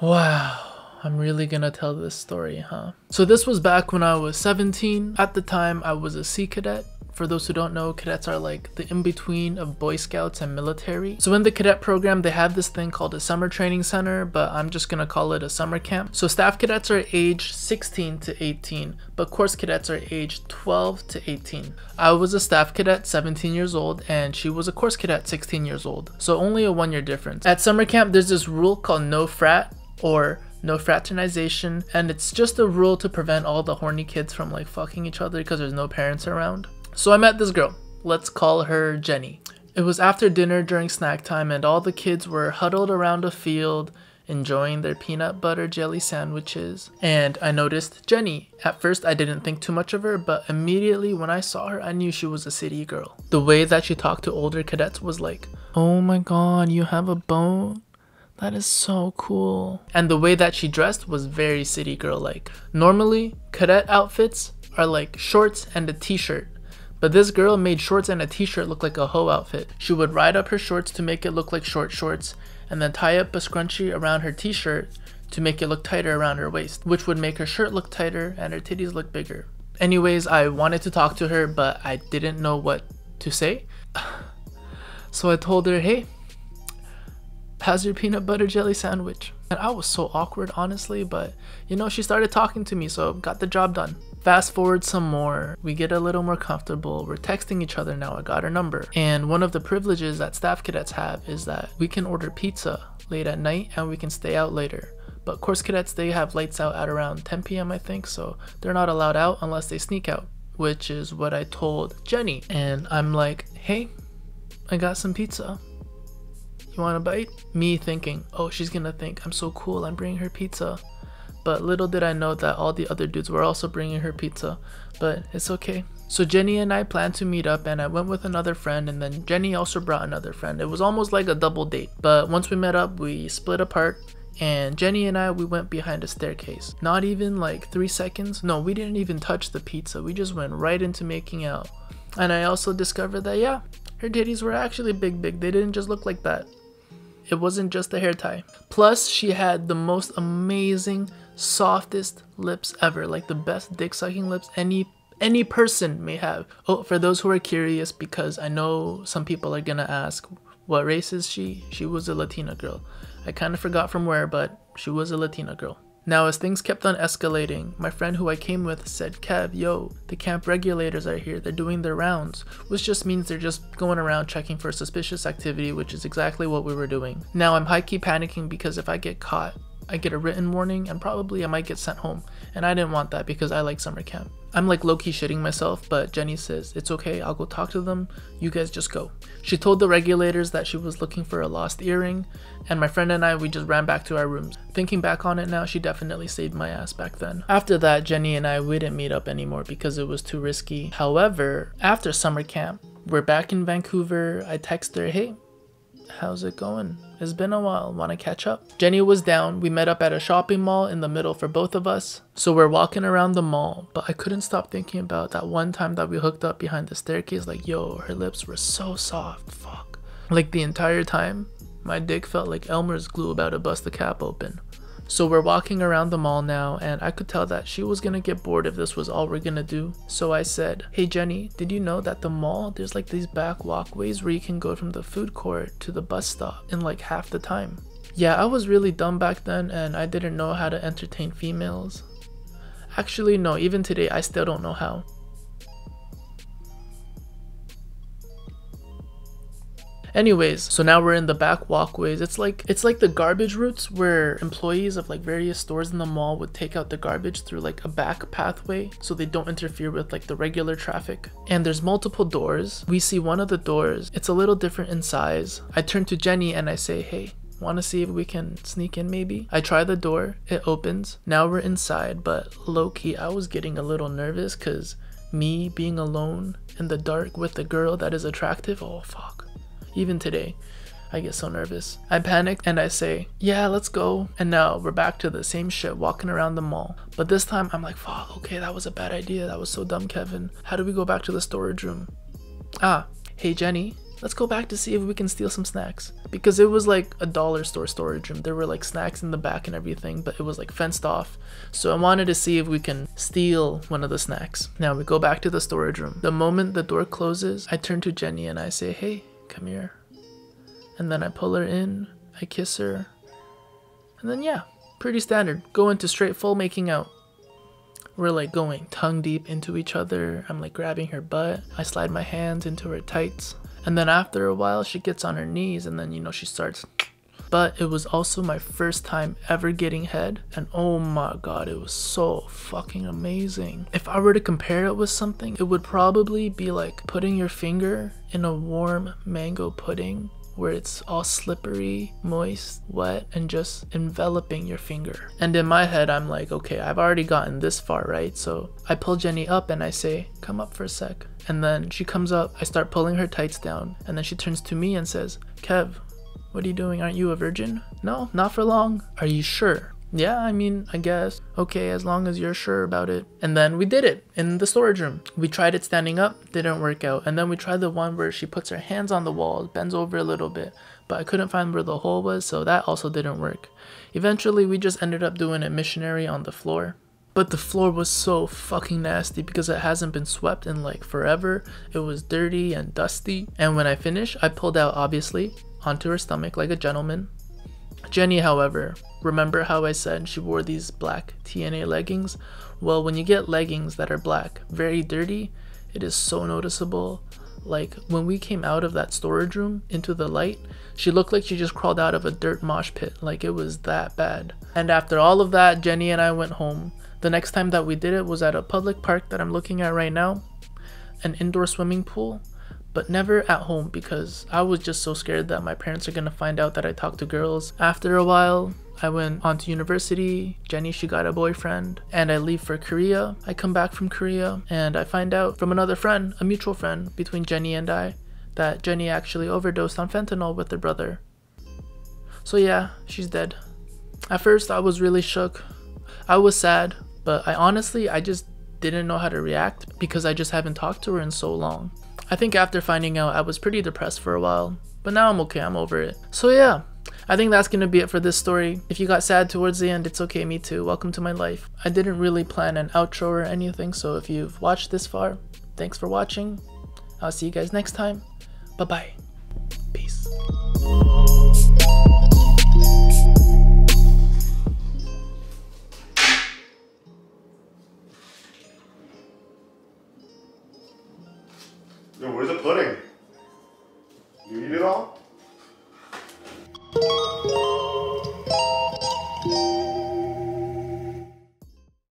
Wow, I'm really gonna tell this story, huh? So this was back when I was 17. At the time, I was a Sea Cadet. For those who don't know, cadets are like the in-between of Boy Scouts and military. So in the cadet program, they have this thing called a summer training center, but I'm just gonna call it a summer camp. So staff cadets are aged 16 to 18, but course cadets are aged 12 to 18. I was a staff cadet, 17 years old, and she was a course cadet, 16 years old. So only a 1-year difference. At summer camp, there's this rule called no frat, or no fraternization, and it's just a rule to prevent all the horny kids from like fucking each other because there's no parents around. So I met this girl, let's call her Jenny. It was after dinner during snack time and all the kids were huddled around a field enjoying their peanut butter jelly sandwiches, and I noticed Jenny. At first I didn't think too much of her, but immediately when I saw her I knew she was a city girl. The way that she talked to older cadets was like, "Oh my god, you have a bone? That is so cool." And the way that she dressed was very city girl like. Normally, cadet outfits are like shorts and a t-shirt, but this girl made shorts and a t-shirt look like a hoe outfit. She would ride up her shorts to make it look like short shorts, and then tie up a scrunchie around her t-shirt to make it look tighter around her waist, which would make her shirt look tighter and her titties look bigger. Anyways, I wanted to talk to her, but I didn't know what to say. So I told her, "Hey, how's your peanut butter jelly sandwich?" And I was so awkward, honestly, but you know, she started talking to me, so got the job done. Fast forward some more, we get a little more comfortable, we're texting each other now, I got her number. And one of the privileges that staff cadets have is that we can order pizza late at night and we can stay out later. But course cadets, they have lights out at around 10 p.m. I think, so they're not allowed out unless they sneak out, which is what I told Jenny. And I'm like, "Hey, I got some pizza. You want a bite?" Me thinking, oh, she's gonna think I'm so cool, I'm bringing her pizza. But little did I know that all the other dudes were also bringing her pizza, but it's okay. So Jenny and I planned to meet up, and I went with another friend, and then Jenny also brought another friend. It was almost like a double date, but once we met up, we split apart, and Jenny and I, we went behind a staircase. Not even like 3 seconds. No, we didn't even touch the pizza. We just went right into making out. And I also discovered that, yeah, her titties were actually big. They didn't just look like that. It wasn't just a hair tie. Plus, she had the most amazing, softest lips ever, like the best dick sucking lips any person may have. Oh, for those who are curious, because I know some people are gonna ask, what race is she? She was a Latina girl. I kind of forgot from where, but she was a Latina girl. Now, as things kept on escalating, my friend who I came with said, "Kev, yo, the camp regulators are here, they're doing their rounds," which just means they're just going around checking for suspicious activity, which is exactly what we were doing. Now, I'm high-key panicking because if I get caught, I get a written warning and probably I might get sent home, and I didn't want that because I like summer camp. I'm like low-key shitting myself, but Jenny says, "It's okay, I'll go talk to them, you guys just go." She told the regulators that she was looking for a lost earring, and my friend and I, we just ran back to our rooms. Thinking back on it now, she definitely saved my ass back then. After that, Jenny and I, we didn't meet up anymore because it was too risky. However, after summer camp, we're back in Vancouver. I text her, "Hey, how's it going? It's been a while, wanna catch up?" Jenny was down. We met up at a shopping mall in the middle for both of us. So we're walking around the mall, but I couldn't stop thinking about that one time that we hooked up behind the staircase. Like, yo, her lips were so soft, fuck. Like the entire time, my dick felt like Elmer's glue about to bust the cap open. So we're walking around the mall now, and I could tell that she was gonna get bored if this was all we're gonna do. So I said, "Hey Jenny, did you know that the mall, there's like these back walkways where you can go from the food court to the bus stop in like half the time?" Yeah, I was really dumb back then and I didn't know how to entertain females. Actually, no, even today I still don't know how. Anyways, so now we're in the back walkways. It's like the garbage routes where employees of like various stores in the mall would take out the garbage through like a back pathway so they don't interfere with like the regular traffic. And there's multiple doors. We see one of the doors. It's a little different in size. I turn to Jenny and I say, "Hey, wanna see if we can sneak in maybe?" I try the door, it opens. Now we're inside, but low-key I was getting a little nervous because me being alone in the dark with a girl that is attractive, oh fuck. Even today, I get so nervous. I panic and I say, "Yeah, let's go." And now we're back to the same shit, walking around the mall. But this time I'm like, fuck, okay, that was a bad idea. That was so dumb, Kevin. How do we go back to the storage room? Ah, "Hey Jenny, let's go back to see if we can steal some snacks. Because it was like a dollar store storage room. There were like snacks in the back and everything, but it was like fenced off. So I wanted to see if we can steal one of the snacks. Now we go back to the storage room. The moment the door closes, I turn to Jenny and I say, hey, come here. And then I pull her in, I kiss her. And then yeah, pretty standard. Go into straight full making out. We're like going tongue deep into each other. I'm like grabbing her butt. I slide my hands into her tights. And then after a while, she gets on her knees and then, you know, she starts. But it was also my first time ever getting head. And oh my God, it was so fucking amazing. If I were to compare it with something, it would probably be like putting your finger in a warm mango pudding where it's all slippery, moist, wet, and just enveloping your finger. And in my head, I'm like, okay, I've already gotten this far, right? So I pull Jenny up and I say, come up for a sec. And then she comes up, I start pulling her tights down, and then she turns to me and says, Kev, what are you doing? Aren't you a virgin? No, not for long. Are you sure? Yeah, I mean, I guess. Okay, as long as you're sure about it. And then we did it in the storage room. We tried it standing up, didn't work out. And then we tried the one where she puts her hands on the wall, bends over a little bit, but I couldn't find where the hole was, so that also didn't work. Eventually, we just ended up doing it missionary on the floor. But the floor was so fucking nasty because it hasn't been swept in like forever. It was dirty and dusty. And when I finished, I pulled out, obviously, onto her stomach like a gentleman. Jenny, however, remember how I said she wore these black TNA leggings? Well, when you get leggings that are black, very dirty, it is so noticeable. Like when we came out of that storage room into the light, she looked like she just crawled out of a dirt mosh pit. Like it was that bad. And after all of that, Jenny and I went home. The next time that we did it was at a public park that I'm looking at right now, an indoor swimming pool. But never at home because I was just so scared that my parents are gonna find out that I talk to girls. After a while, I went on to university. Jenny, she got a boyfriend, and I leave for Korea. I come back from Korea and I find out from another friend, a mutual friend between Jenny and I, that Jenny actually overdosed on fentanyl with her brother. So yeah, she's dead. At first, I was really shook. I was sad, but I just didn't know how to react because I just haven't talked to her in so long. I think after finding out, I was pretty depressed for a while, but now I'm okay, I'm over it. So yeah, I think that's gonna be it for this story. If you got sad towards the end, it's okay, me too. Welcome to my life. I didn't really plan an outro or anything, so if you've watched this far, thanks for watching. I'll see you guys next time. Bye-bye. Peace.